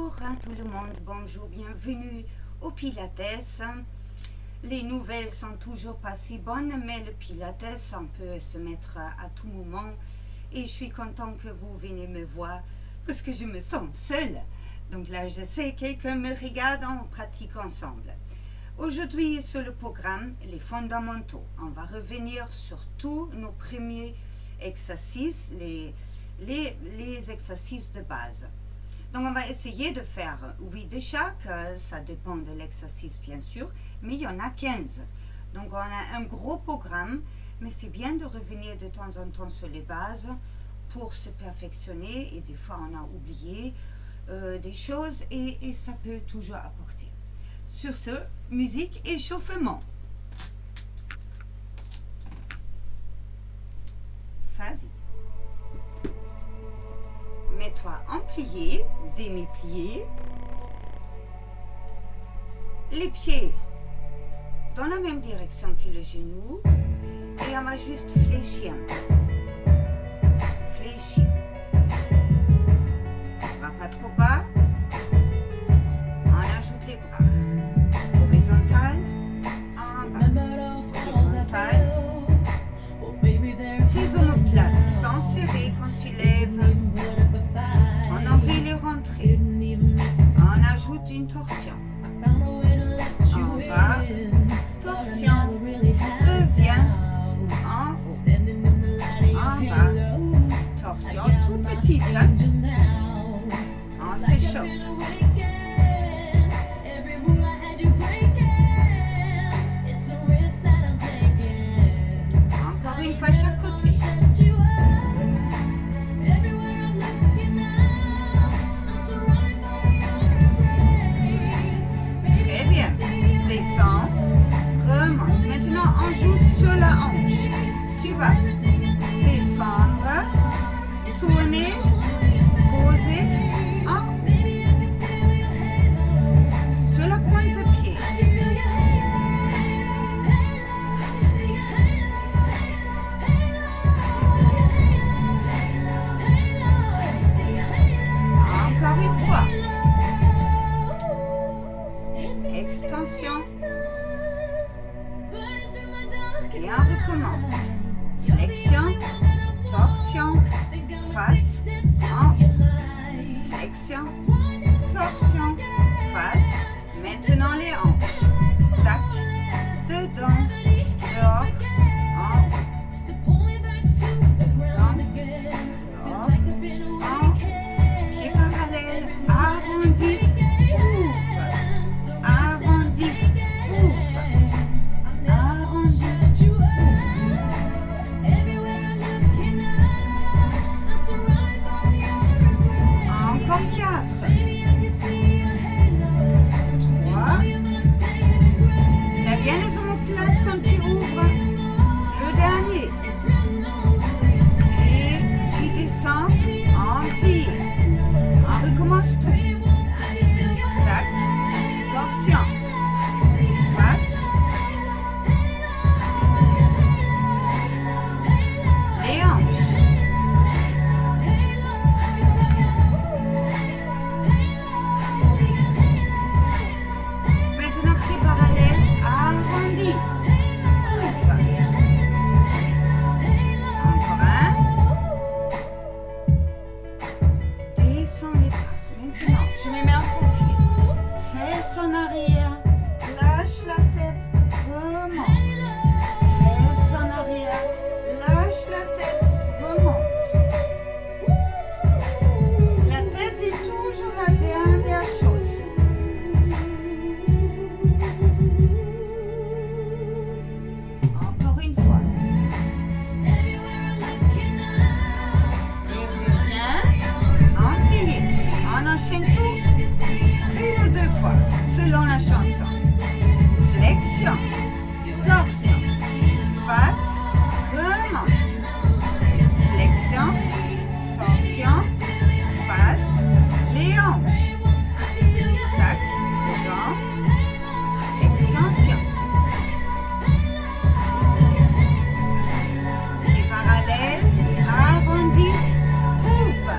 Bonjour à tout le monde, bonjour, bienvenue au Pilates. Les nouvelles sont toujours pas si bonnes, mais le Pilates, on peut se mettre à tout moment. Et je suis contente que vous venez me voir parce que je me sens seule. Donc là, je sais, quelqu'un me regarde, on pratique ensemble. Aujourd'hui, sur le programme, les fondamentaux. On va revenir sur tous nos premiers exercices, les exercices de base. Donc, on va essayer de faire 8 de chaque, ça dépend de l'exercice bien sûr, mais il y en a 15. Donc, on a un gros programme, mais c'est bien de revenir de temps en temps sur les bases pour se perfectionner et des fois on a oublié des choses et ça peut toujours apporter. Sur ce, musique, échauffement. Vas-y. Mets-toi en plié, demi-plié. Les pieds dans la même direction que le genou. Et on va juste fléchir un peu. Fléchir. Va pas trop bas. On ajoute les bras. Horizontal. En bas. Horizontal. Tes omoplates sans serrer quand tu lèves. Ton nombril est rentré. On ajoute une torsion. En bas. Torsion. Reviens. En haut. En bas. Torsion tout petite. On s'échauffe. Encore une fois chaque côté. Très bien. Descends. Remonte. Maintenant, on joue sur la hanche. Tu vas descendre, tourner, poser en haut. Sur la pointe de pied. Encore une fois. Extension. Et on recommence. Flexion, torsion, face, en haut. Flexion, torsion, face. Maintenant les hanches. Tac, dedans, dehors, en haut. Dedans, dehors, en haut. Pied parallèle, arrondi, ouvre. Arrondi, ouvre. Arrondi, encore 4. 3. C'est bien les omoplates quand tu ouvres. Le dernier. Et tu descends en pli. On recommence tout. Tac. Torsion. Face. Les hanches. Maintenant, pied parallèle, arrondi. Ouvre. Encore un. Descends les bras. Maintenant, je me mets en profil. Fesse en arrière. Lâche la tête. Remonte. Fesse en arrière. Lâche la tête. Remonte. La tête est toujours la dernière chose. Encore une fois. Et reviens. En plié. On enchaîne tout. Une ou deux fois, selon la chanson. Flexion. Torsion. Face. Remonte. Flexion. Torsion. Face. Les hanches. Tac. Dedans. Extension. Pied parallèle. Arrondi. Ouvre.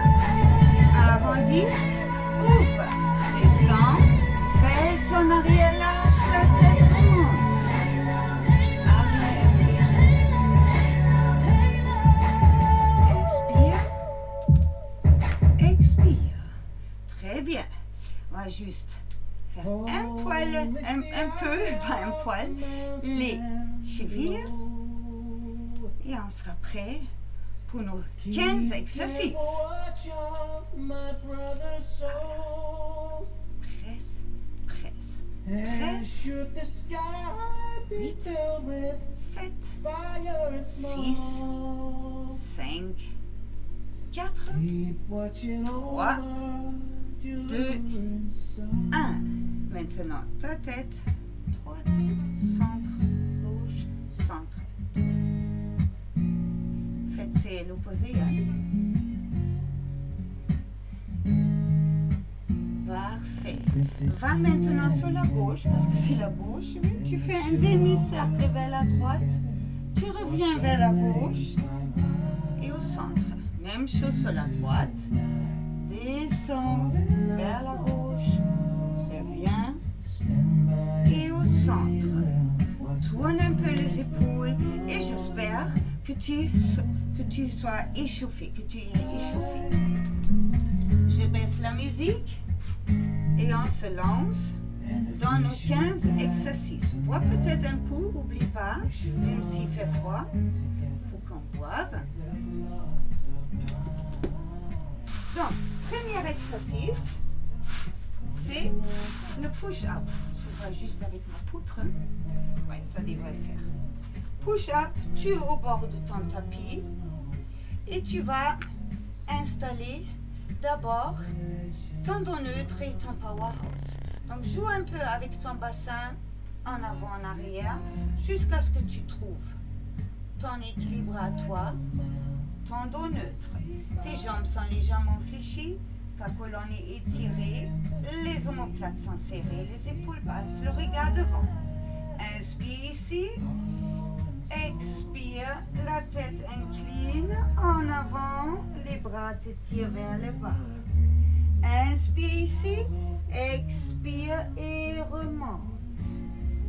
Arrondi. Ouvre. Très bien. On va juste faire un poil, un peu, pas un poil, les chevilles. Et on sera prêt pour nos 15 exercices. Presse, presse, presse. 8, 7, 6, 5, 4, 3, 2, 1. Maintenant, ta tête, droite, centre, gauche, centre. Faites c'est l'opposé. Parfait. Va maintenant sur la gauche, parce que c'est la gauche. Tu fais un demi-cercle vers la droite. Tu reviens vers la gauche et au centre. Même chose sur la droite. Descends vers la gauche. Reviens et au centre. Tourne un peu les épaules et j'espère que tu sois échauffé, que tu es échauffé. Je baisse la musique et on se lance dans nos 15 exercices. Bois peut-être un coup, n'oublie pas, même s'il fait froid, il faut qu'on boive. Donc, premier exercice, c'est le push-up. Je vois juste avec ma poutre. Oui, ça devrait faire. Push-up, tu es au bord de ton tapis et tu vas installer d'abord ton dos neutre et ton powerhouse. Donc, joue un peu avec ton bassin en avant, en arrière, jusqu'à ce que tu trouves ton équilibre à toi, ton dos neutre. Tes jambes sont légèrement fléchies, ta colonne est étirée, les omoplates sont serrées, les épaules basses, le regard devant. Inspire ici, expire, la tête incline en avant, les bras t'étirent vers le bas. Inspire ici, expire et remonte.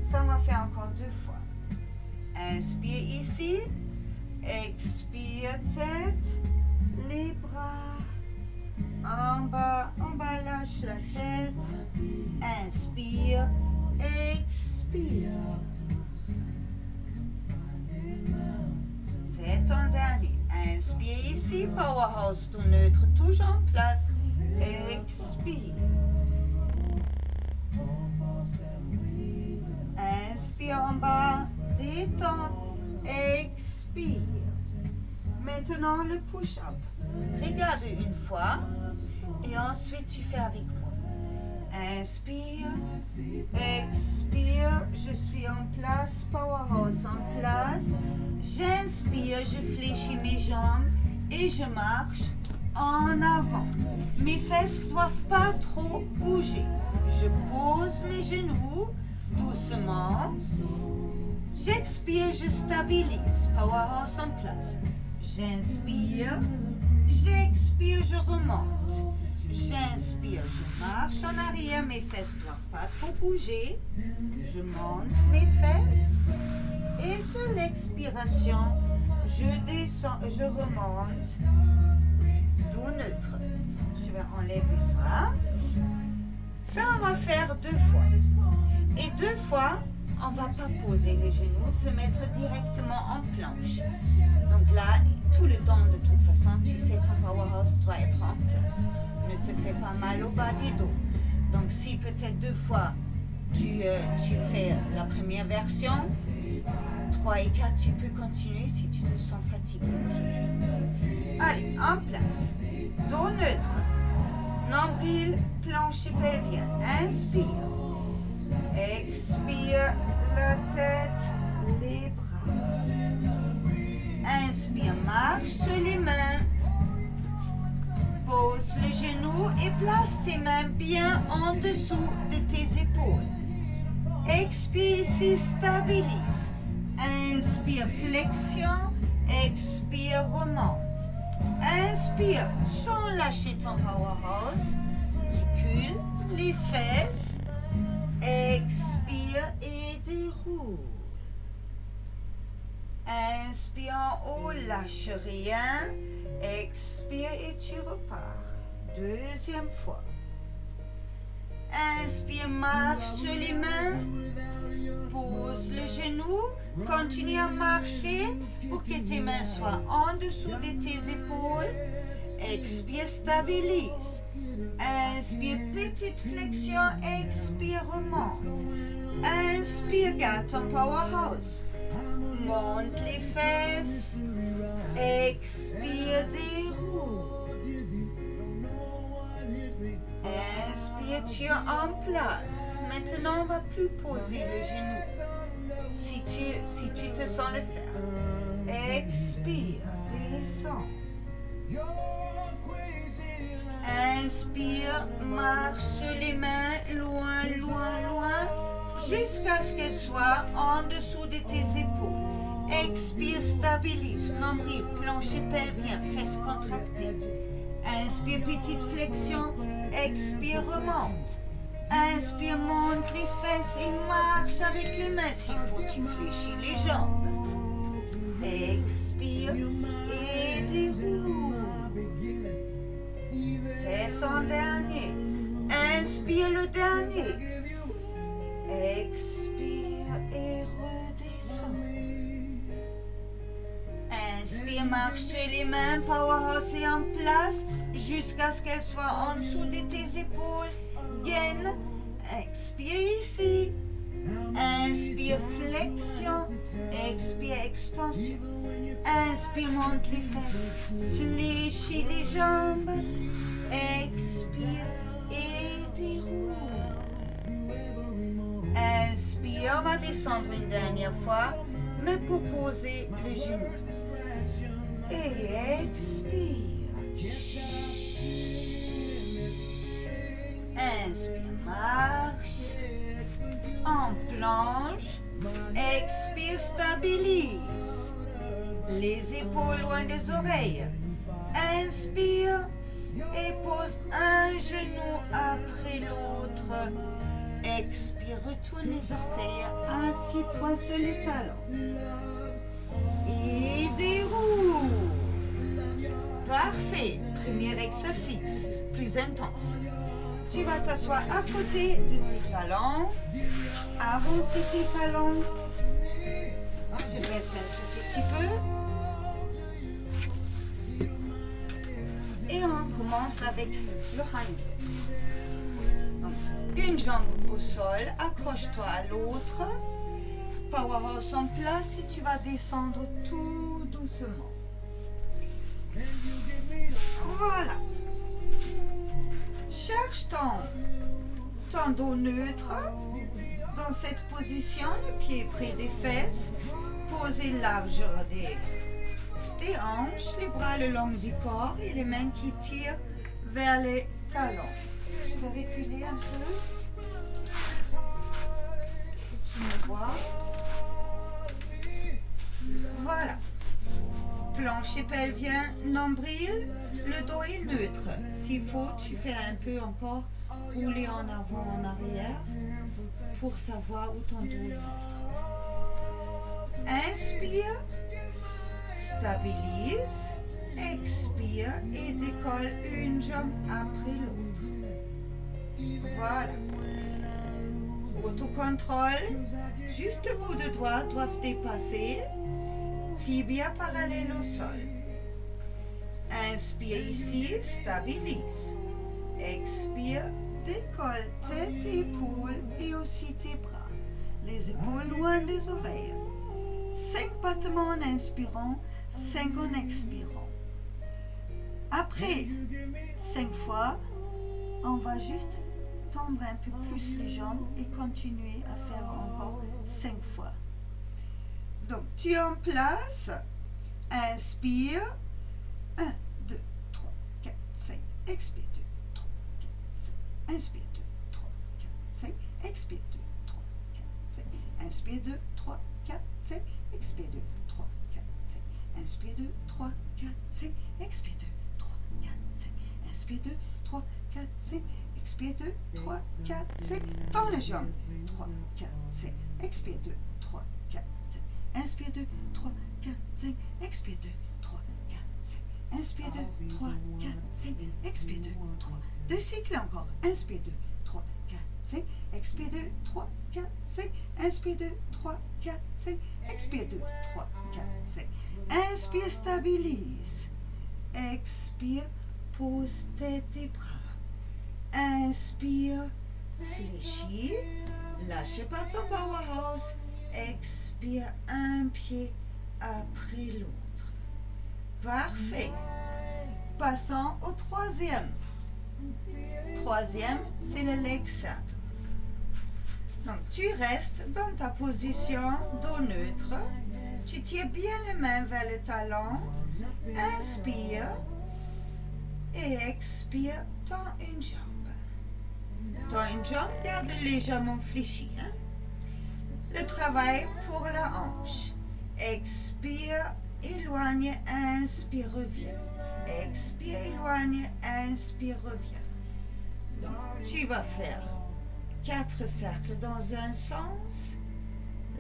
Ça, on va faire encore 2 fois. Inspire ici, expire tête, les bras. En bas, lâche la tête. Inspire, expire. C'est ton dernier. Inspire ici, powerhouse, tout neutre, toujours en place. Expire. Inspire en bas, détends, expire. Maintenant le push-up. Regarde une fois et ensuite tu fais avec moi. Inspire, expire, je suis en place, powerhouse en place. J'inspire, je fléchis mes jambes et je marche en avant. Mes fesses ne doivent pas trop bouger. Je pose mes genoux doucement. J'expire, je stabilise. Powerhouse en place. J'inspire, j'expire, je remonte. J'inspire, je marche en arrière. Mes fesses ne doivent pas trop bouger. Je monte mes fesses. Et sur l'expiration, je descends, je remonte. Tout neutre. Je vais enlever ça. Ça, on va faire 2 fois. Et 2 fois, on ne va pas poser les genoux, se mettre directement en planche. Donc là, tout le temps, de toute façon, tu sais, ton powerhouse doit être en place. Ne te fais pas mal au bas du dos. Donc si peut-être 2 fois, tu fais la première version, 3 et 4, tu peux continuer si tu te sens fatigué. Allez, en place. Dos neutre. Nombril, planche et pelvien. Inspire. Expire, la tête, les bras. Inspire, marche sur les mains. Pose le genou et place tes mains bien en dessous de tes épaules. Expire ici, stabilise. Inspire, flexion. Expire, remonte. Inspire, sans lâcher ton powerhouse. Recule les fesses. Expire et déroule. Inspire en haut, lâche rien. Expire et tu repars. 2e fois. Inspire, marche sur les mains. Pose le genou. Continue à marcher pour que tes mains soient en dessous de tes épaules. Expire, stabilise. Inspire, petite flexion. Expire, remonte. Inspire, garde ton powerhouse. Monte les fesses. Expire, déroule. Inspire, tu es en place. Maintenant, on va plus poser le genou. Si tu te sens le faire. Expire, descends. Inspire, marche sur les mains, loin, loin, loin, jusqu'à ce qu'elles soient en dessous de tes épaules. Expire, stabilise, nombril, plancher pelvien, fesses contractées. Inspire, petite flexion. Expire, remonte. Inspire, monte les fesses et marche avec les mains. S'il faut, tu fléchis les jambes. Expire et déroule. C'est ton dernier. Inspire le dernier. Expire et redescends. Inspire, marche sur les mains, powerhouse est en place jusqu'à ce qu'elle soit en dessous de tes épaules. Gaine. Expire ici. Inspire, flexion. Expire, extension. Inspire, monte les fesses. Fléchis les jambes. Expire et déroule. Inspire, on va descendre une dernière fois, mais pour poser le genou. Et expire. Inspire, marche. En planche. Expire, stabilise. Les épaules loin des oreilles. Inspire et pose un genou après l'autre. Expire, retourne les orteils. Assieds-toi sur les talons. Et déroule. Parfait. Premier exercice, plus intense. Tu vas t'asseoir à côté de tes talons. Avancer tes talons. Je baisse un tout petit peu. Et on commence avec le 100. Donc, une jambe au sol, accroche-toi à l'autre. Powerhouse en place et tu vas descendre tout doucement. Voilà. Cherche ton dos neutre. Dans cette position, les pieds près des fesses. Posez largeur des hanches, les bras le long du corps et les mains qui tirent vers les talons. Je vais reculer un peu. Tu me vois. Voilà. Plancher pelvien, nombril, le dos est neutre. S'il faut, tu fais un peu encore rouler en avant, en arrière pour savoir où ton dos est neutre. Inspire, stabilise, expire et décolle une jambe après l'autre. Voilà. Autocontrôle, juste bout de doigts doivent dépasser. Tibia parallèle au sol. Inspire ici, stabilise. Expire, décolle tête, épaules et aussi tes bras. Les épaules loin des oreilles. 5 battements en inspirant, 5 en expirant. Après 5 fois, on va juste tendre un peu plus les jambes et continuer à faire encore 5 fois. Donc, tu es en place. Inspire. 1, 2, 3, 4, 5. Expire 2, 3, 4, 5. Inspire 2, 3, 4, 5. Expire 2, 3, 4, 5. Inspire 2, 3, 4, 5. Expire 2, 3, 4, 5. Inspire 2, 3, 4, 5. Expire 2, 3, 4, 5. Inspire 2, 3, 4, 5. Expire 2, 3, 4, 5. Tends les jambes. 3, 4, 5. Expire 2, 3, 4, 5. Inspire 2, 3, 4, 5. Expire 2, 3, 4, 5. Inspire 2, 3, 4, 5. Expire 2, 3. 2 cycles encore. Inspire 2, 3, 4, 5. Expire 2, 3, 4, 5. Inspire 2, 3, 4, 5. Expire 2, 3, 4, 5. Inspire, stabilise. Expire, pose tête et bras. Inspire, fléchis. Lâchez pas ton powerhouse. Expire un pied après l'autre. Parfait. Passons au troisième. Troisième, c'est le leg circle. Donc, tu restes dans ta position dos neutre. Tu tires bien les mains vers le talon. Inspire et expire. Tends une jambe. Tends une jambe, garde légèrement fléchi. Le travail pour la hanche. Expire, éloigne, inspire, reviens. Expire, éloigne, inspire, reviens. Tu vas faire 4 cercles dans un sens.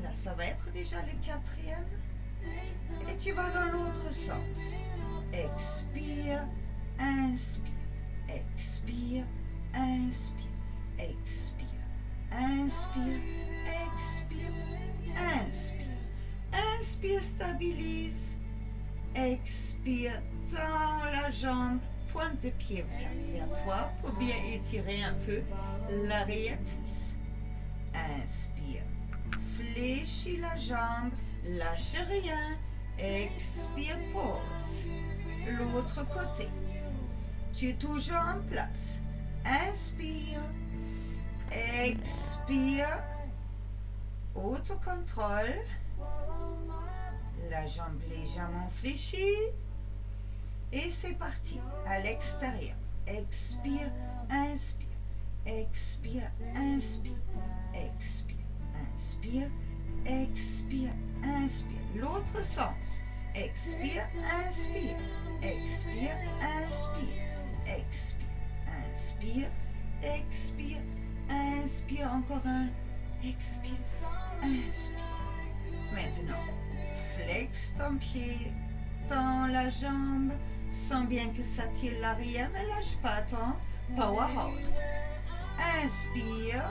Là, ça va être déjà le 4e. Et tu vas dans l'autre sens. Expire, inspire, expire, inspire, expire, inspire, expire, inspire. Inspire, stabilise. Expire, tends la jambe, pointe de pied vers toi pour bien étirer un peu l'arrière-cuisse. Inspire, fléchis la jambe, lâche rien. Expire, pause. L'autre côté. Tu es toujours en place. Inspire, expire, autocontrôle. La jambe légèrement fléchie. Et c'est parti. À l'extérieur. Expire, inspire. Expire, inspire. Expire, inspire. Expire, inspire. L'autre sens. Expire, inspire. Expire, inspire. Expire, inspire. Expire, inspire. Encore un. Expire, inspire. Maintenant, flex ton pied, tends la jambe, sens bien que ça tire l'arrière, mais lâche pas ton powerhouse. Inspire,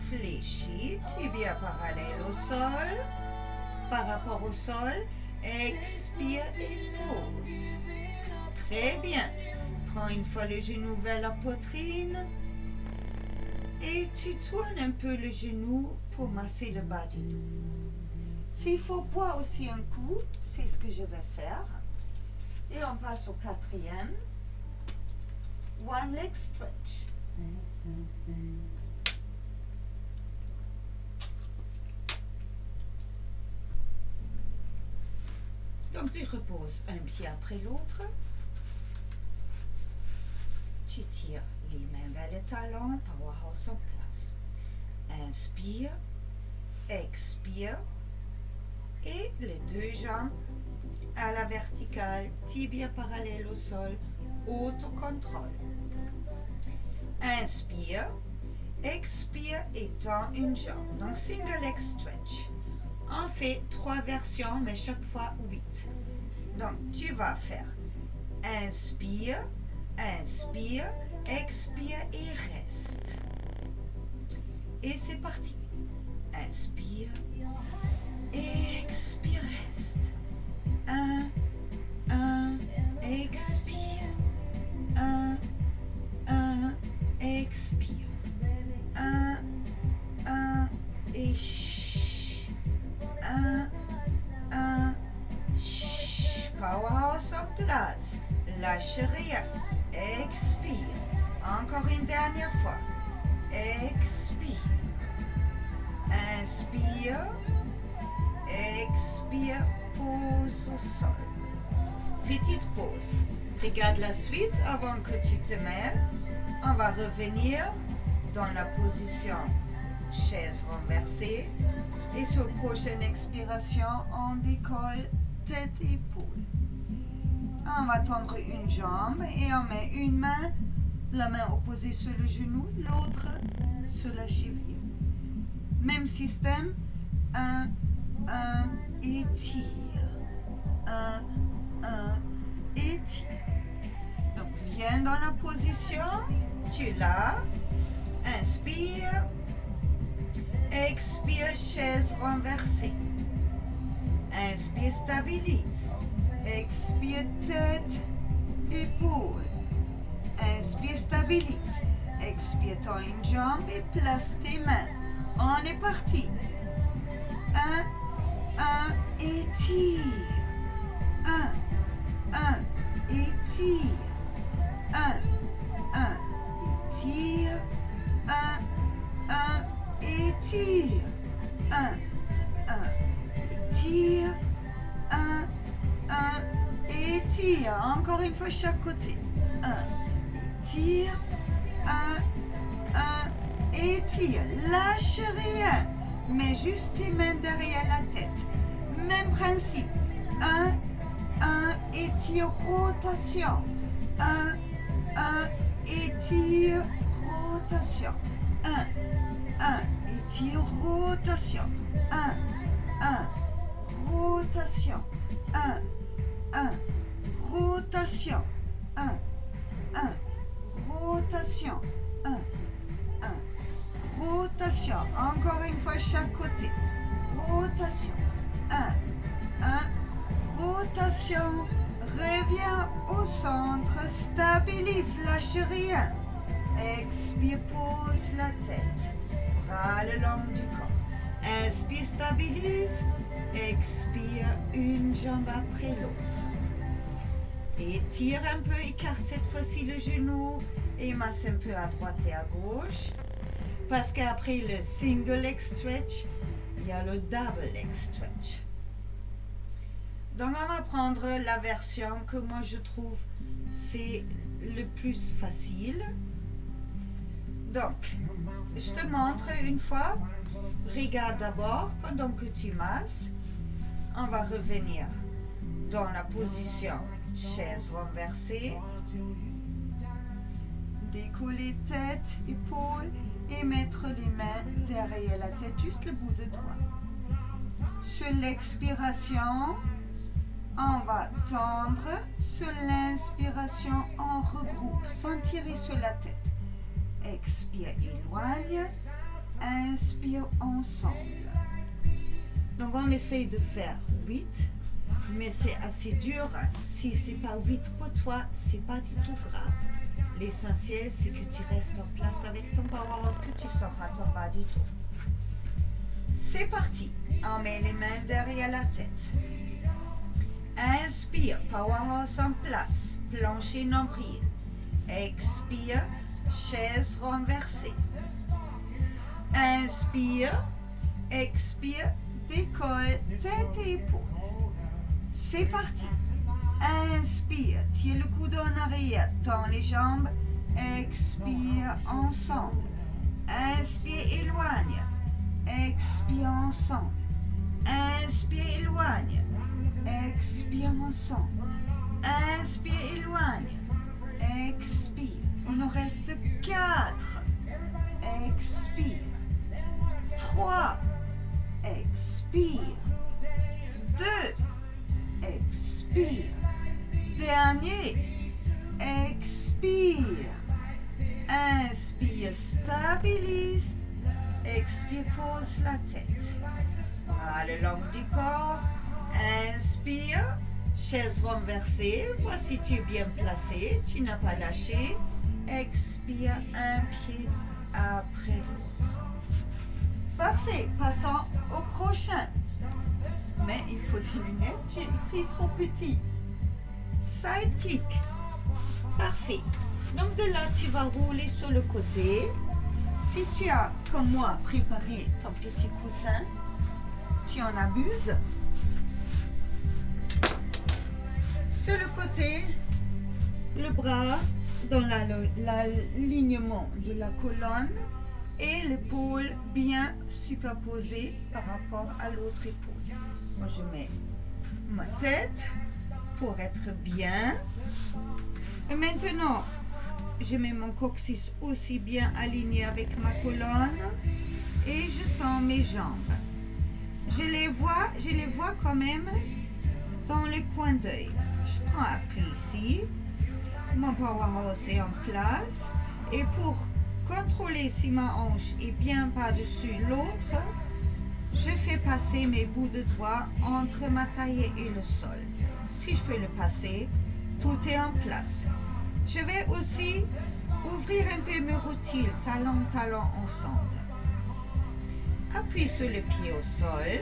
fléchis, tibia parallèle au sol, par rapport au sol, expire et pose. Très bien. Prends une fois le genou vers la poitrine. Et tu tournes un peu le genou pour masser le bas du dos. S'il faut boire aussi un coup, c'est ce que je vais faire. Et on passe au 4e. One leg stretch. Donc tu reposes un pied après l'autre. Tu tires les mains vers le talon, powerhouse en place. Inspire, expire et les deux jambes à la verticale, tibia parallèle au sol, autocontrôle. Inspire, expire et tends une jambe. Donc single leg stretch. On fait 3 versions, mais chaque fois 8. Donc tu vas faire inspire, inspire, expire et reste. Et c'est parti. Inspire et expire, reste. 1, 1, expire. 1, 1, expire. 1, 1 et chut. 1, 1, chut. Powerhouse en place. Lâche rien. Expire. Encore une dernière fois. Expire. Inspire. Expire. Pause au sol. Petite pause. Regarde la suite avant que tu te mettes. On va revenir dans la position chaise renversée. Et sur prochaine expiration, on décolle tête et épaule. On va tendre une jambe et on met une main, la main opposée sur le genou, l'autre sur la cheville. Même système, 1, 1, étire. 1, 1, étire. Donc viens dans la position, tu es là, Inspire. Expire, chaise renversée. Inspire, stabilise. Expire, tête, épaule. Inspire, stabilise. Expire, tends une jambe et place tes mains. On est parti. 1, étire. 1, étire. 1, étire. 1, étire. 1, étire. 1, étire. Encore une fois chaque côté. 1, étire. 1, étire. Lâche rien. Mets juste tes mains derrière la tête. Même principe. 1, étire, rotation. 1, étire, rotation. 1, étire, rotation. 1, rotation. 1, rotation. 1, rotation. 1, rotation. Encore une fois chaque côté. Rotation. 1, rotation. Reviens au centre. Stabilise. Lâche rien. Expire. Pose la tête. Bras le long du corps. Inspire. Stabilise. Expire. Une jambe après l'autre. Étire un peu. Écarte cette fois-ci le genou. Et masse un peu à droite et à gauche. Parce qu'après le single leg stretch, il y a le double leg stretch. Donc on va prendre la version que moi je trouve c'est le plus facile. Donc, je te montre une fois. Regarde d'abord pendant que tu masses. On va revenir dans la position chaise renversée. Décoller tête, épaule. Et mettre les mains derrière la tête, juste le bout de doigt. Sur l'expiration, on va tendre. Sur l'inspiration, on regroupe sans tirer sur la tête. Expire, éloigne. Inspire, ensemble. Donc on essaye de faire 8, mais c'est assez dur. Si c'est pas 8 pour toi, c'est pas du tout grave. L'essentiel, c'est que tu restes en place avec ton powerhouse, que tu ne sors pas ton bas du tout. C'est parti. On met les mains derrière la tête. Inspire, powerhouse en place. Plancher nombril. Expire, chaise renversée. Inspire, expire, décolle, tête et épaule. C'est parti. Inspire, tire le coude en arrière, tends les jambes, expire ensemble. Inspire, éloigne, expire ensemble. Inspire, éloigne, expire ensemble. Inspire, éloigne, expire. Il nous reste 4. Expire. 3. Expire. 2. Expire. Dernier. Expire. Inspire, stabilise. Expire, pose la tête. Bras le long du corps. Inspire. Chaise renversée. Voici, tu es bien placé. Tu n'as pas lâché. Expire, un pied après l'autre. Parfait. Passons au prochain. Mais il faut des lunettes. J'ai écrit trop petit. Side kick. Parfait. Donc de là, tu vas rouler sur le côté. Si tu as, comme moi, préparé ton petit coussin, tu en abuses. Sur le côté, le bras dans l'alignement de la colonne et l'épaule bien superposée par rapport à l'autre épaule. Moi, je mets ma tête pour être bien. Et maintenant, je mets mon coccyx aussi bien aligné avec ma colonne et je tends mes jambes. Je les vois quand même dans le coin d'œil. Je prends appui ici. Mon powerhouse est en place. Et pour contrôler si ma hanche est bien par-dessus l'autre, je fais passer mes bouts de doigts entre ma taille et le sol. Si je peux le passer, tout est en place. Je vais aussi ouvrir un peu mes rotules, talon ensemble. Appuie sur le pied au sol.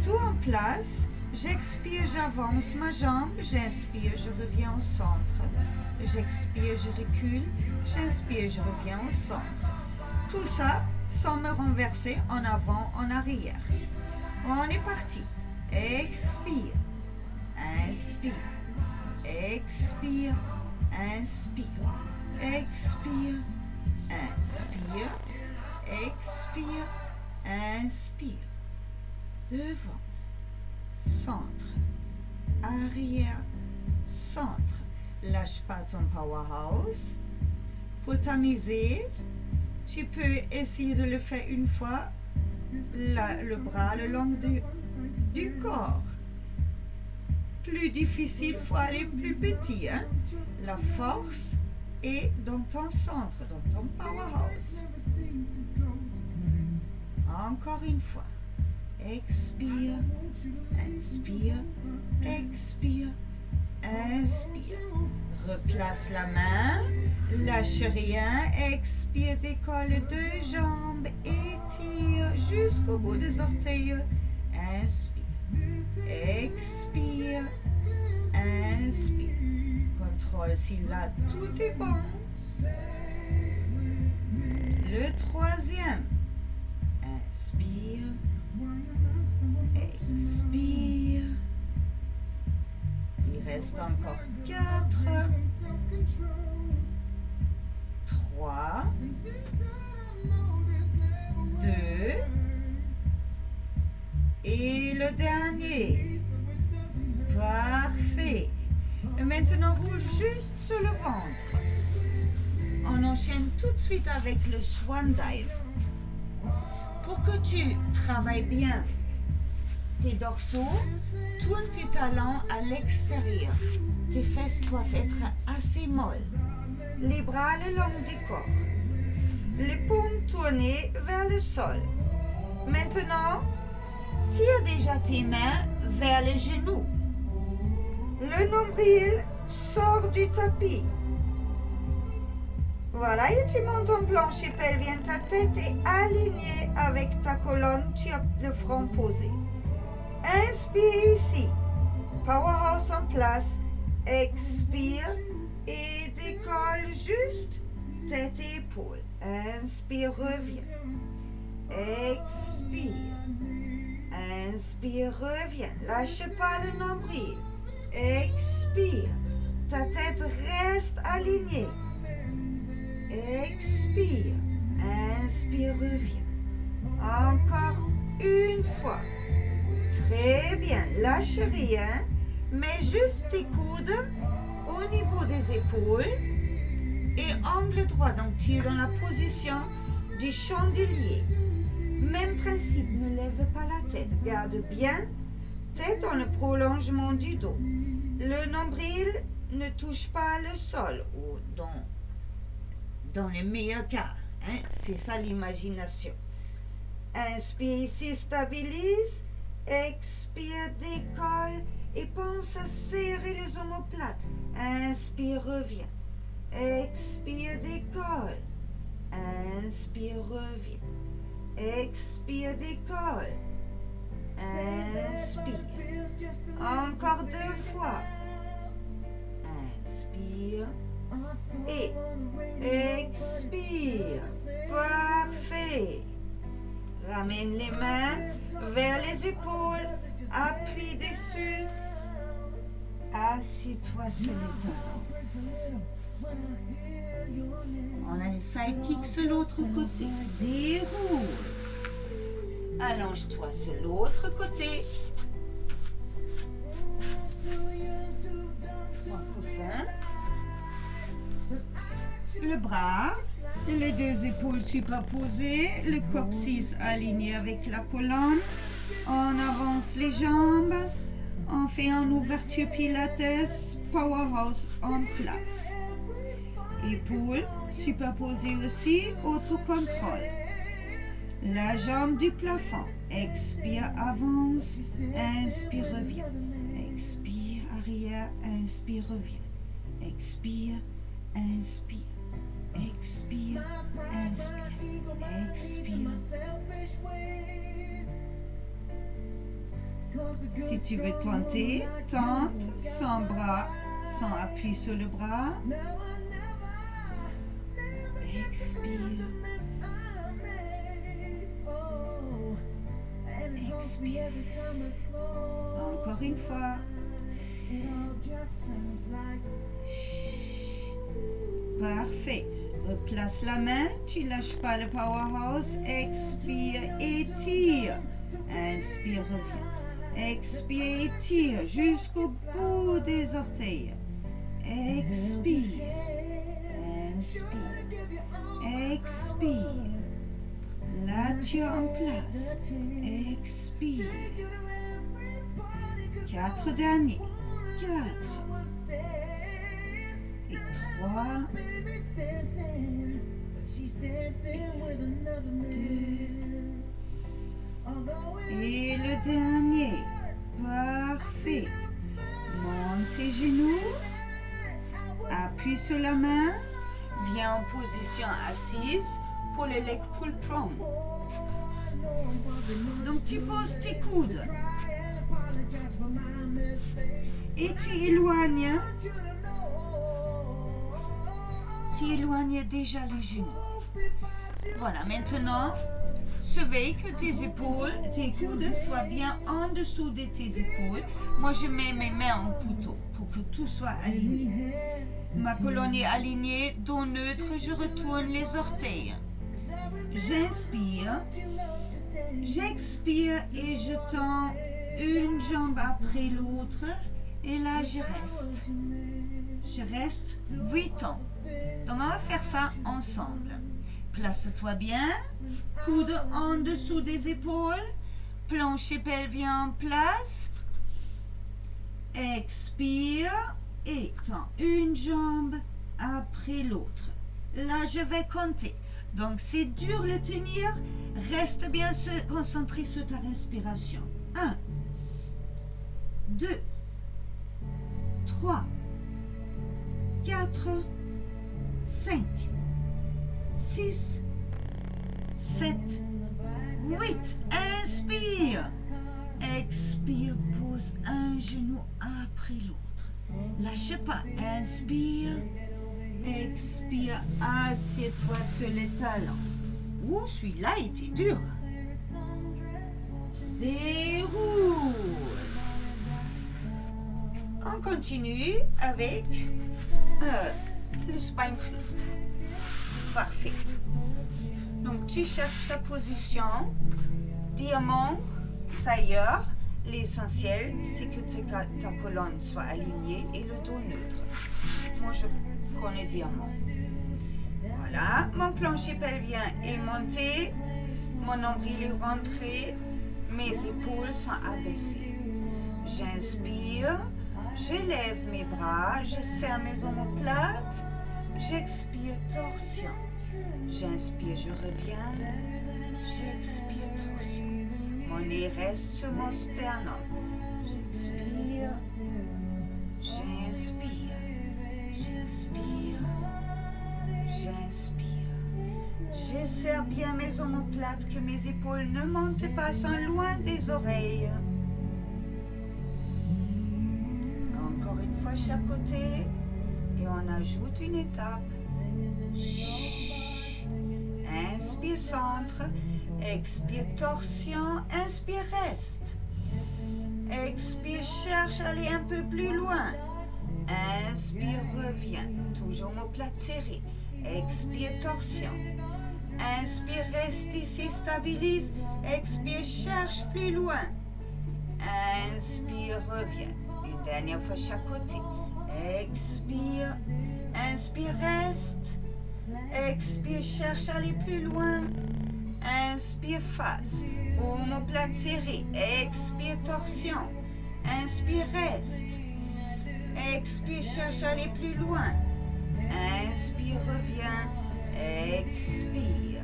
Tout en place. J'expire, j'avance ma jambe. J'inspire, je reviens au centre. J'expire, je recule. J'inspire, je reviens au centre. Tout ça sans me renverser en avant, en arrière. On est parti. Expire. Inspire. Expire. Inspire. Expire. Inspire. Expire. Inspire. Devant. Centre. Arrière. Centre. Lâche pas ton powerhouse. Pour t'amuser, tu peux essayer de le faire une fois, le bras le long du corps. Plus difficile, il faut aller plus petit. Hein? La force est dans ton centre, dans ton powerhouse. Encore une fois. Expire, inspire, expire, inspire. Replace la main, lâche rien, expire, décolle deux jambes, étire jusqu'au bout des orteils. Inspire, expire, inspire. Contrôle si là tout est bon. Le troisième. Inspire, expire. Il reste encore 4, 3, 2 et le dernier. Parfait. Et maintenant, roule juste sur le ventre. On enchaîne tout de suite avec le Swan Dive. Pour que tu travailles bien tes dorsaux, tourne tes talons à l'extérieur. Tes fesses doivent être assez molles. Les bras le long du corps. Les paumes tournées vers le sol. Maintenant, tire déjà tes mains vers les genoux. Le nombril sort du tapis. Voilà, et tu montes en plancher pelvien. Ta tête est alignée avec ta colonne. Tu as le front posé. Inspire ici. Powerhouse en place. Expire et décolle juste tête et épaules. Inspire, reviens. Expire. Inspire, reviens. Lâche pas le nombril. Expire. Ta tête reste alignée. Expire. Inspire, reviens. Encore une fois. Très bien. Lâche rien. Mets juste tes coudes au niveau des épaules et angle droit. Donc tu es dans la position du chandelier. Même principe, ne lève pas la tête. Garde bien tête dans le prolongement du dos. Le nombril ne touche pas le sol ou dans les meilleurs cas. Hein? C'est ça l'imagination. Inspire ici, stabilise. Expire, décolle et pense à serrer les omoplates. Inspire, reviens. Expire, décolle. Inspire, reviens. Expire, décolle. Inspire. Encore 2 fois. Inspire. Et expire. Parfait. Ramène les mains vers les épaules. Appuie dessus. Assis-toi sur les talons. On a les side kicks sur l'autre côté. Déroule. Allonge-toi sur l'autre côté. Un coussin. Le bras. Les 2 épaules superposées. Le coccyx aligné avec la colonne. On avance les jambes. On fait en ouverture pilates. Powerhouse en place. Épaules superposées aussi, autocontrôle. La jambe du plafond. Expire, avance. Inspire, reviens. Expire, arrière. Inspire, reviens. Expire, inspire. Expire, inspire. Expire. Si tu veux tenter, tente sans bras, sans appui sur le bras. Expire. Expire. Encore une fois. Parfait. Replace la main. Tu lâches pas le powerhouse. Expire, étire. Inspire, reviens. Expire, étire jusqu'au bout des orteils. Expire. Inspire. Expire. Là, tu es en place. Expire. 4 derniers. 4. Et 3. Et 2. Et le dernier. Parfait. Monte tes genoux. Appuie sur la main. Viens en position assise pour le leg pull prone. Donc tu poses tes coudes. Et tu éloignes déjà les genoux. Voilà, maintenant, surveille que tes épaules, tes coudes soient bien en dessous de tes épaules. Moi, je mets mes mains en couteau pour que tout soit aligné. Ma colonne est alignée, dos neutre, je retourne les orteils. J'inspire, j'expire et je tends une jambe après l'autre. Et là, je reste. Je reste 8 ans. Donc, on va faire ça ensemble. Place-toi bien. Coude en dessous des épaules. Plancher pelvien en place. Expire. Et tends une jambe après l'autre. Là, je vais compter. Donc, c'est dur le tenir. Reste bien concentré sur ta respiration. 1, 2, 3, 4, 5, 6, 7, 8. Inspire. Expire, pose un genou après l'autre. Lâche pas. Inspire. Expire. Assieds-toi sur les talons. Ouh, celui-là était dur. Déroule. On continue avec le spine twist. Parfait. Donc, tu cherches ta position. Diamant, tailleur. L'essentiel, c'est que ta colonne soit alignée et le dos neutre. Moi, je connais diamant. Voilà, mon plancher pelvien est monté, mon nombril est rentré, mes épaules sont abaissées. J'inspire, j'élève mes bras, je serre mes omoplates, j'expire torsion. J'inspire, je reviens, j'expire torsion. Mon nez reste sur mon sternum. J'expire, j'inspire, j'expire, j'inspire. Je serre bien mes omoplates, que mes épaules ne montent pas, sont loin des oreilles. Encore une fois chaque côté. Et on ajoute une étape. Inspire, centre. Expire, torsion. Inspire, reste. Expire, cherche à aller un peu plus loin. Inspire, reviens. Toujours omoplate serrée. Expire, torsion. Inspire, reste ici, stabilise. Expire, cherche plus loin. Inspire, reviens. Une dernière fois chaque côté. Expire. Inspire, reste. Expire, cherche à aller plus loin. Inspire, face. Omoplate serrée. Expire, torsion. Inspire, reste. Expire, cherche à aller plus loin. Inspire, reviens. Expire.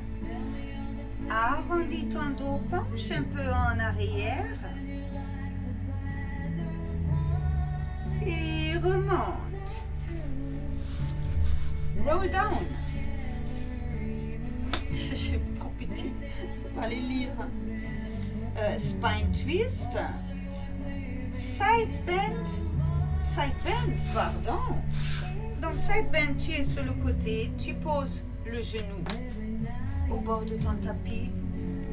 Arrondis ton dos, penche un peu en arrière. Et remonte. Roll down. J'ai trop petit. Je vais aller lire. Spine twist. Side bend. Side bend, pardon. Donc side bend, tu es sur le côté. Tu poses le genou au bord de ton tapis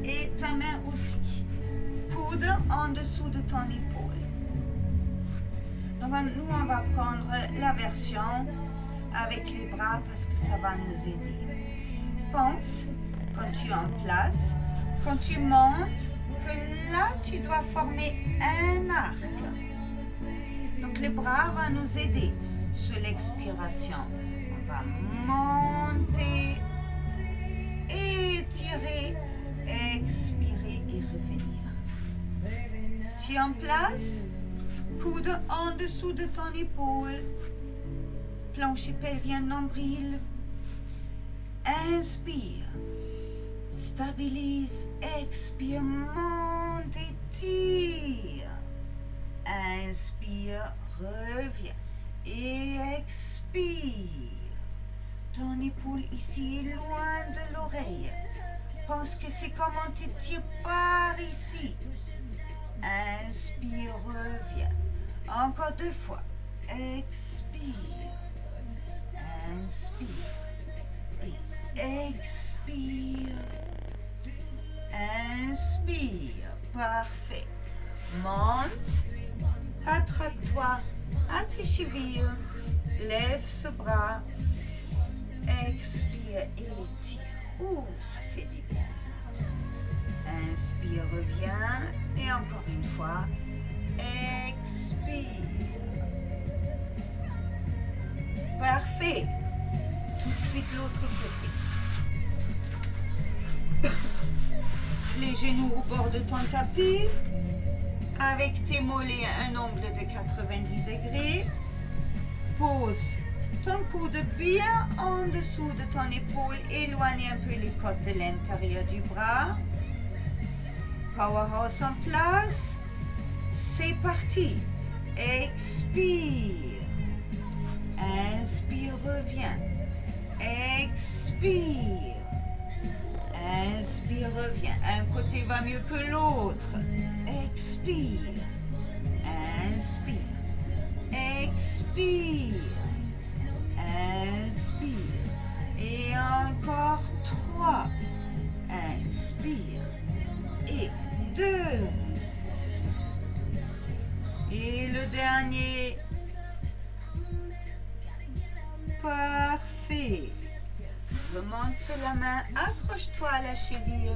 et ta main aussi. Coude en dessous de ton épaule. Donc nous, on va prendre la version avec les bras parce que ça va nous aider. Pense, quand tu es en place, quand tu montes, que là, tu dois former un arc. Donc les bras vont nous aider sur l'expiration. On va monter, étirer, expirer et revenir. Tu es en place, coude en dessous de ton épaule, plancher pelvien, nombril. Inspire, stabilise, expire, monte, étire. Inspire, reviens et expire. Ton épaule ici est loin de l'oreille. Pense que c'est comme on t'étire par ici. Inspire, reviens. Encore 2 fois. Expire. Inspire. Et expire. Inspire. Parfait. Monte. Attrape-toi à tes chevilles. Lève ce bras. Expire et étire. Ouh, ça fait du bien. Inspire, reviens. Et encore une fois. Expire. Parfait. Tout de suite l'autre côté. Les genoux au bord de ton tapis. Avec tes mollets à un angle de 90 degrés. Pose ton coude bien en dessous de ton épaule. Éloigne un peu les côtes de l'intérieur du bras. Powerhouse en place. C'est parti. Expire. Inspire, reviens. Expire. Inspire, reviens. Un côté va mieux que l'autre. Expire. Inspire. Expire. Inspire. Et encore 3. Inspire. Et 2. Et le dernier. Parfait. Remonte sur la main. Accroche-toi à la cheville.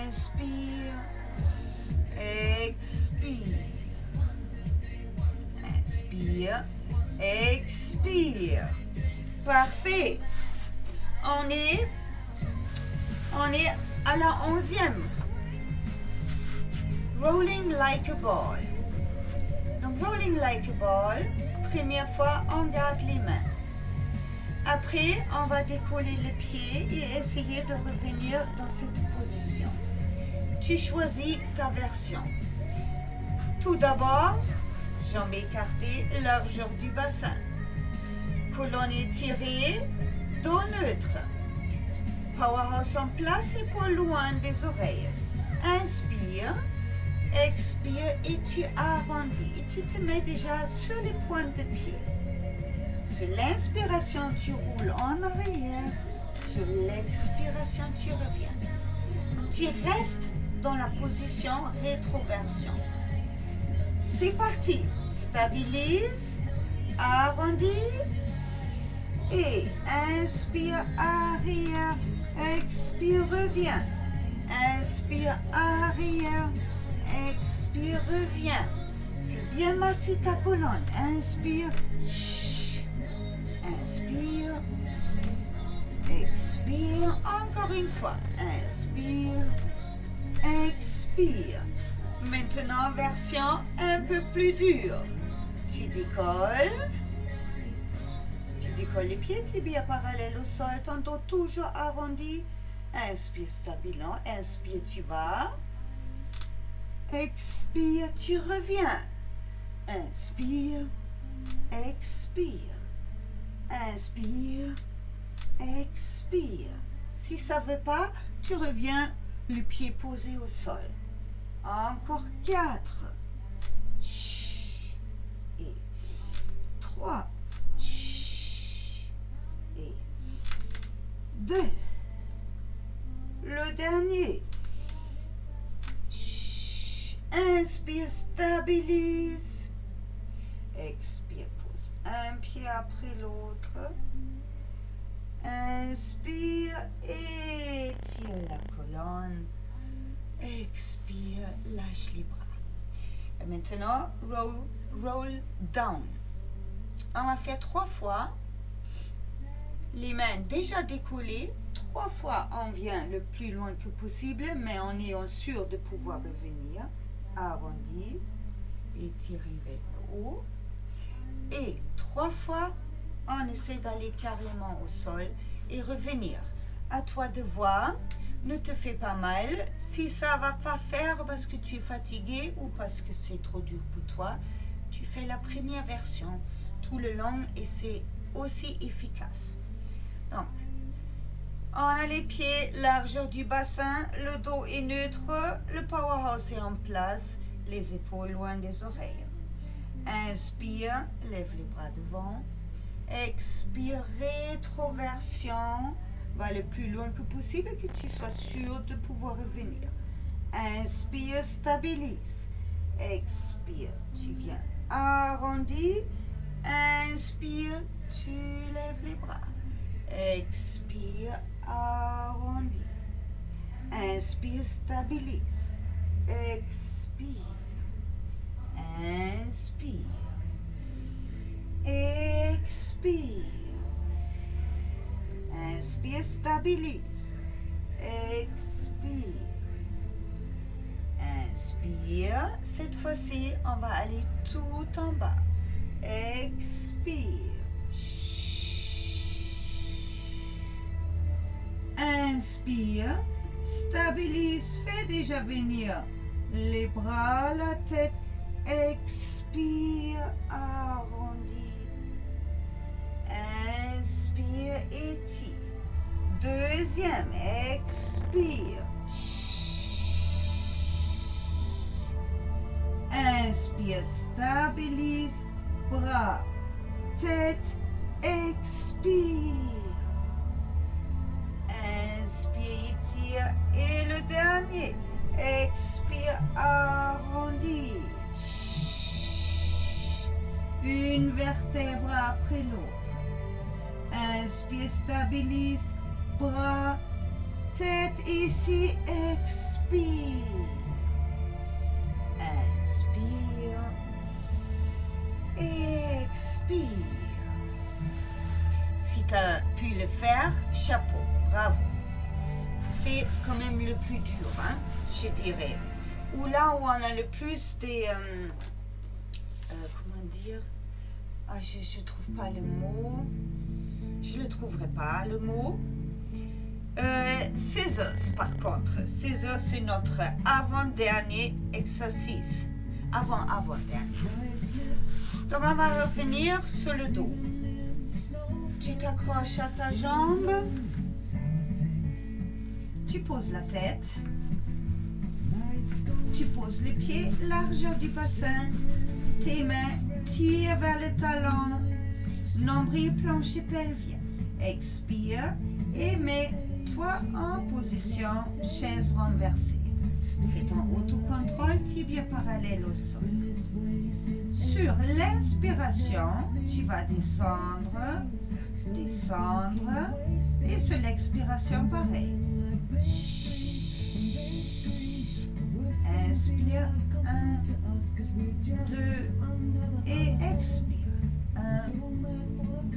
Inspire. Expire. Inspire. Expire. Parfait. On est à la 11e. Rolling like a ball. Donc, rolling like a ball. Première fois, on garde les mains. Après, on va décoller les pieds et essayer de revenir dans cette position. Tu choisis ta version. Tout d'abord, jambes écartées, largeur du bassin. Colonne étirée, dos neutre. Powerhouse en place, épaules loin des oreilles. Inspire, expire et tu arrondis. Et tu te mets déjà sur les pointes de pied. Sur l'inspiration, tu roules en arrière. Sur l'expiration, tu reviens. Tu restes dans la position rétroversion. C'est parti. Stabilise, arrondis et inspire, arrière, expire, reviens. Inspire, arrière, expire, reviens. Fais bien masser ta colonne. Inspire, inspire, expire, encore une fois. Inspire, expire. Maintenant, version un peu plus dure. Tu décolles décolles les pieds, tibia parallèle au sol, ton dos toujours arrondi. Inspire stabilement, inspire, tu vas. Expire, tu reviens. Inspire, expire. Inspire, expire. Si ça ne veut pas, tu reviens, le pied posé au sol. Encore 4. Et 3. Et 2. Le dernier. Inspire, stabilise. Expire, pose un pied après l'autre. Inspire, étire la colonne. Expire, lâche les bras. Et maintenant, roll down. On va faire 3 fois. Les mains déjà décollées. 3 fois, on vient le plus loin que possible, mais en ayant sûr de pouvoir revenir. Arrondi, étirer vers le haut. Et 3 fois, on essaie d'aller carrément au sol et revenir. À toi de voir. Ne te fais pas mal. Si ça va pas faire parce que tu es fatigué ou parce que c'est trop dur pour toi, tu fais la première version tout le long et c'est aussi efficace. Donc, on a les pieds, largeur du bassin, le dos est neutre, le powerhouse est en place, les épaules loin des oreilles. Inspire, lève les bras devant. Expire, rétroversion. Va le plus loin que possible, que tu sois sûr de pouvoir revenir. Inspire, stabilise. Expire, tu viens arrondi. Inspire, tu lèves les bras. Expire, arrondi. Inspire, stabilise. Expire. Inspire. Expire. Inspire, stabilise. Expire. Inspire. Cette fois-ci, on va aller tout en bas. Expire. Inspire. Stabilise. Fais déjà venir les bras, la tête. Expire. Arrondi. Inspire, étire. Deuxième, expire. Inspire, stabilise. Bras, tête, expire. Inspire, étire. Et le dernier, expire, arrondi. Une vertèbre après l'autre. Inspire, stabilise, bras, tête ici, expire. Inspire, expire. Si tu as pu le faire, chapeau, bravo. C'est quand même le plus dur, hein, je dirais. Ou là où on a le plus des... comment dire? Ah, je ne trouve pas le mot. Je ne le trouverai pas, le mot. Scissors, par contre. Scissors, c'est notre avant-dernier exercice. Avant-dernier. Donc, on va revenir sur le dos. Tu t'accroches à ta jambe. Tu poses la tête. Tu poses les pieds, largeur du bassin. Tes mains tirent vers le talon. Nombril, plancher pelvien. Expire et mets-toi en position chaise renversée. Fais ton autocontrôle, tibia parallèle au sol. Sur l'inspiration, tu vas descendre, et sur l'expiration, pareil. Inspire, 1, 2, et expire. 1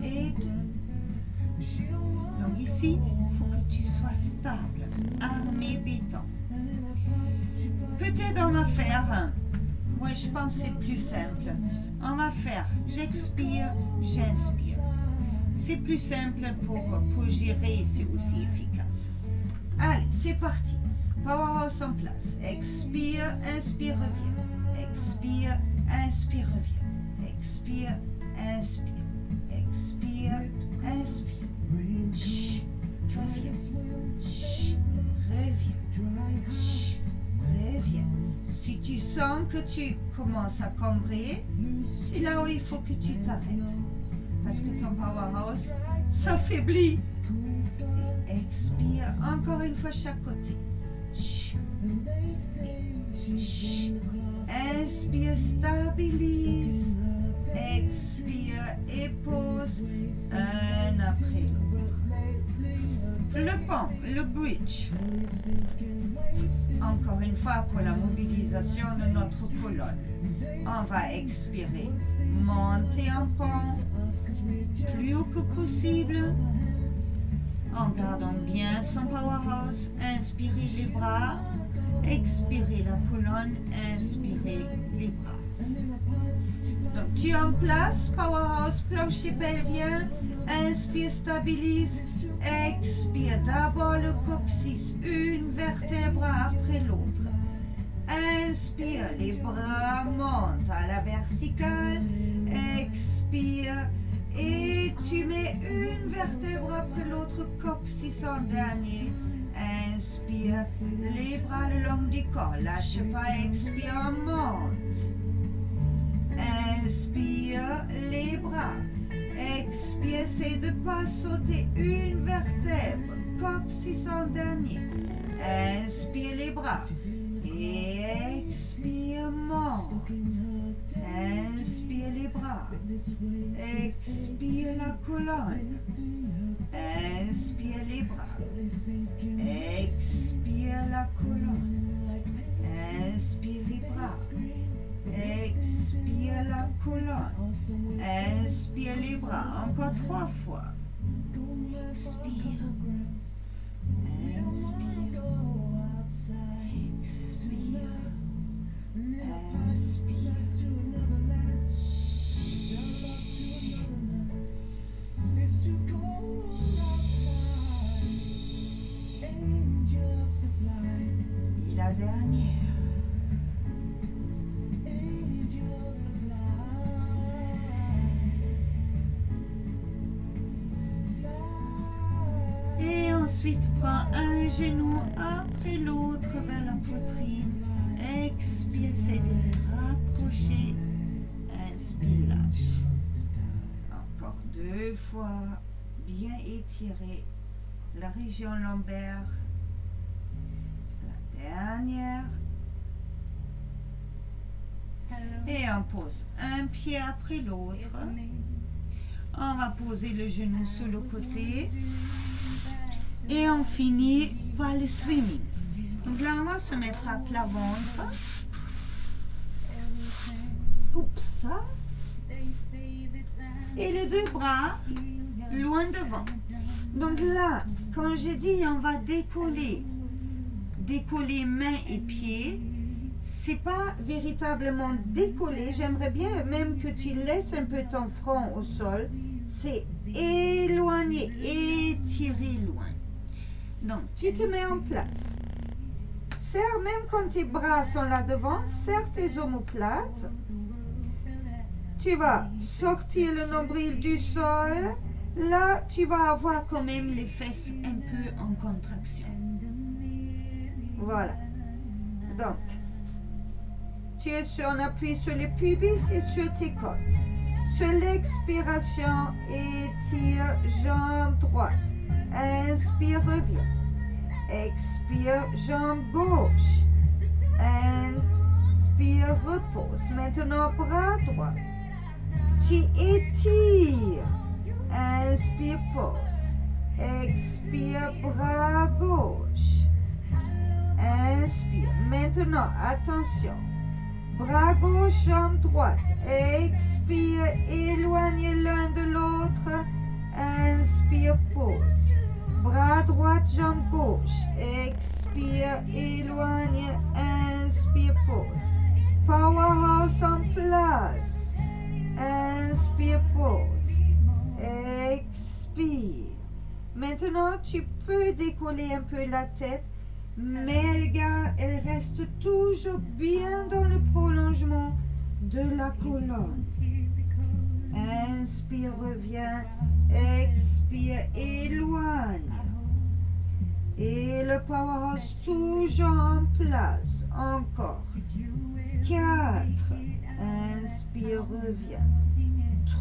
et 2. Donc ici, il faut que tu sois stable, armé béton. Peut-être on va faire, moi je pense que c'est plus simple. On va faire, j'expire, j'inspire. c'est plus simple pour gérer et c'est aussi efficace. Allez, c'est parti. Powerhouse en place. Expire, inspire, reviens. Expire, inspire, reviens. Expire, inspire. Expire, inspire. Chut, reviens. Chut, reviens. Chut, reviens. Si tu sens que tu commences à cambrer, c'est là où il faut que tu t'arrêtes. Parce que ton powerhouse s'affaiblit. Expire encore une fois chaque côté. Chut. Chut. Inspire, stabilise. Expire et pose un après l'autre. Le pont, le bridge. Encore une fois pour la mobilisation de notre colonne. On va expirer, monter en pont, plus haut que possible, en gardant bien son powerhouse. Inspirez les bras, expirez la colonne, inspirez les bras. Donc tu es en place, powerhouse, plancher pelvien, inspire, stabilise, expire d'abord le coccyx, une vertèbre après l'autre. Inspire, les bras montent à la verticale, expire et tu mets une vertèbre après l'autre, coccyx en dernier. Inspire, les bras le long du corps, lâche pas, expire, monte. Inspire, les bras. Expire, essaie de ne pas sauter une vertèbre, coccyx en dernier. Inspire les bras. Expire, monte. Inspire les bras. Expire la colonne. Inspire les bras. Expire la colonne. Inspire les bras. Expire la colonne. Inspire les bras. Encore 3 fois. Expire. Inspire. Et la dernière. Et ensuite, prends un genou après l'autre vers la poitrine. Expire, c'est de les rapprocher. Inspire, lâche. Encore 2 fois. Bien étirer la région lombaire. La dernière. Et on pose un pied après l'autre. On va poser le genou sur le côté. Et on finit par le swimming. Donc là, on va se mettre à plat ventre. Oups. Et les 2 bras loin devant. Donc là, quand j'ai dit on va décoller mains et pieds, c'est pas véritablement décoller. J'aimerais bien même que tu laisses un peu ton front au sol. C'est éloigner, étirer loin. Donc, tu te mets en place. Serre, même quand tes bras sont là devant, serre tes omoplates. Tu vas sortir le nombril du sol. Là, tu vas avoir quand même les fesses un peu en contraction. Voilà. Donc, on appuie sur les pubis et sur tes côtes. Sur l'expiration, étire jambe droite. Inspire, reviens. Expire, jambe gauche. Inspire, repose. Maintenant, bras droit. Tu étires. Inspire, pause. Expire, bras gauche. Inspire. Maintenant, attention. Bras gauche, jambe droite. Expire, éloignez l'un de l'autre. Inspire, pause. Bras droit, jambe gauche. Expire, éloigne. Inspire, pause. Powerhouse en place. Inspire, pause. Expire. Maintenant, tu peux décoller un peu la tête, mais elle reste toujours bien dans le prolongement de la colonne. Inspire, reviens. Expire, éloigne. Et le powerhouse toujours en place. Encore. 4. Inspire, reviens.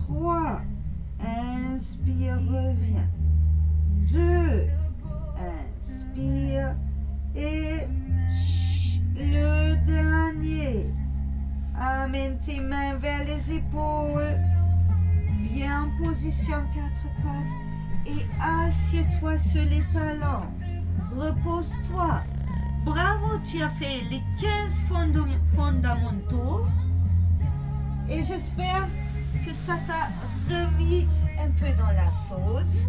3. Inspire, reviens. 2. Inspire. Et le dernier. Amène tes mains vers les épaules. Viens en position 4 pattes et assieds-toi sur les talons. Repose-toi. Bravo, tu as fait les 15 fondamentaux. Et j'espère que ça t'a remis un peu dans la sauce.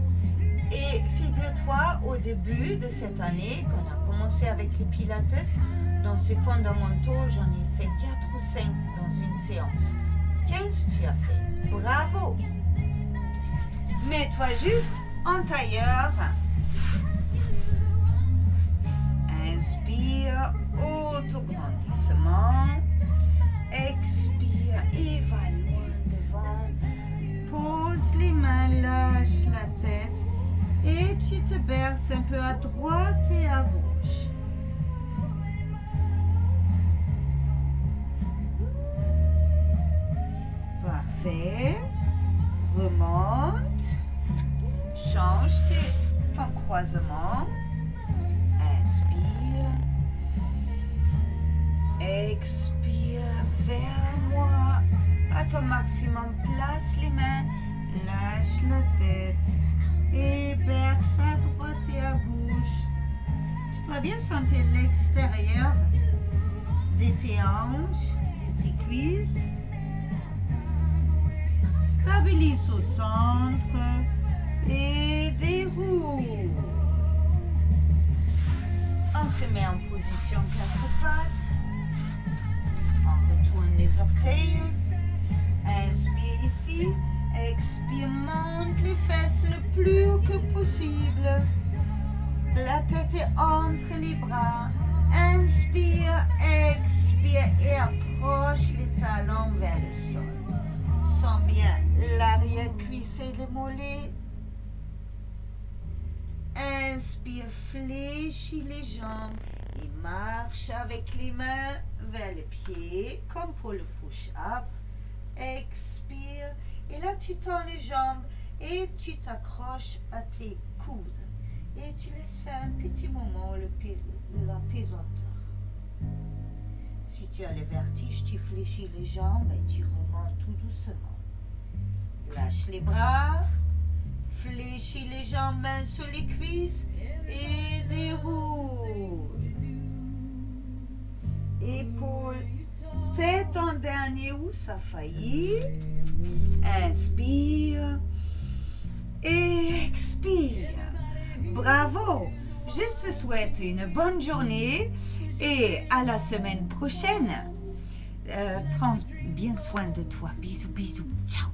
Et figure-toi, au début de cette année, qu'on a commencé avec les pilates, dans ces fondamentaux, j'en ai fait 4 ou 5 dans une séance. 15 tu as fait. Bravo. Mets-toi juste en tailleur. Inspire, autograndissement. Expire et va loin devant. Pose les mains, lâche la tête. Et tu te berces un peu à droite et à gauche. Parfait. Remonte. Change ton croisement. Inspire. Expire vers moi. À ton maximum, place les mains. Lâche la tête. Et berce à droite et à gauche. Je dois bien sentir l'extérieur de tes hanches, de tes cuisses. Stabilise au centre et déroule. On se met en position 4 pattes. On retourne les orteils. Inspire ici. Expire, monte les fesses le plus haut que possible. La tête est entre les bras. Inspire, expire et approche les talons vers le sol. Sens bien l'arrière-cuisse et les mollets. Inspire, fléchis les jambes et marche avec les mains vers le pied, comme pour le push-up. Expire. Et là, tu tends les jambes et tu t'accroches à tes coudes. Et tu laisses faire un petit moment la pesanteur. Si tu as le vertige, tu fléchis les jambes et tu remontes tout doucement. Lâche les bras, fléchis les jambes, mains sur les cuisses et déroule. Épaules, tête en dernier où ça faillit. Inspire et expire. Bravo! Je te souhaite une bonne journée et à la semaine prochaine. Prends bien soin de toi. Bisous, bisous. Ciao!